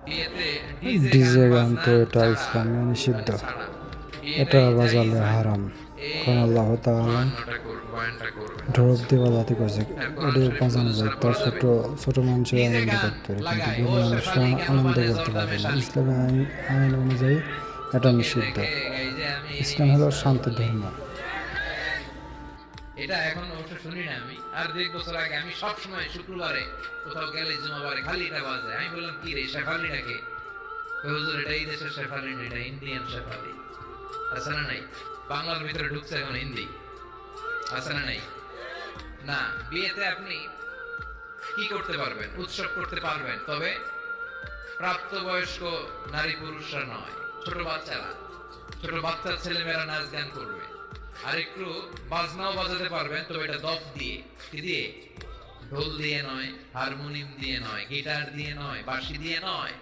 বিয়েতে ডিজে গান তো এটা ছাড়া ইসলামে নিষিদ্ধ, মানে ছাড়া এটা বিয়েটাই জায়েজ বাজালে আছে। হারাম। এই কারণ আল্লাহ তাআলা বয়ানটা করবেন ঢোলক আচ্ছা। দিয়ে বাজাতে কইছে, হ্যাঁ, কোরআন ওটা শরীফ বাজানো হুজুর যায় ছাড়া তা পড়া ছোট যাবে? ছোট মানুষের ডিজে আনন্দ গান করতে পারে, কিন্তু লাগায় ও বড় মানুষরা শেফালি কেন আনন্দ বাজে করতে জর্দা পারবে না। মেশালি ইসলামের আইন অনুযায়ী এটা তোকে নিষিদ্ধ। দেখে এই যে আমি ইসলাম এনিমি হলো শান্তি বলি ধর্ম। এটা এখন অবশ্য শুনি না আমি, আর 1.5 বছর আগে আমি সব সময় শুক্রবারে কোথাও গেলে জুমাবারে খালি এটা বাজে। আমি বললাম কি রে শেফালিটাকে? হুজুর এটা এই দেশের শেফালি না, এটা ইন্ডিয়ান শেফালি। আছে না নাই? বাংলার ভিতরে ঢুকছে এখন হিন্দি। আছে না নাই? না, বিয়েতে আপনি কি করতে পারবেন? উৎসব করতে পারবেন, তবে প্রাপ্তবয়স্ক নারী পুরুষরা নয়, ছোট বাচ্চারা, ছোট বাচ্চা ছেলেমেয়েরা নাচ গান করবে। আর একটু বাজনাও বাজাতে পারবেন, তবে এটা দফ দিয়ে, কি দিয়ে? ঢোল দিয়ে নয়, হারমোনিয়াম দিয়ে নয়, গিটার দিয়ে নয়, বাঁশি দিয়ে নয়।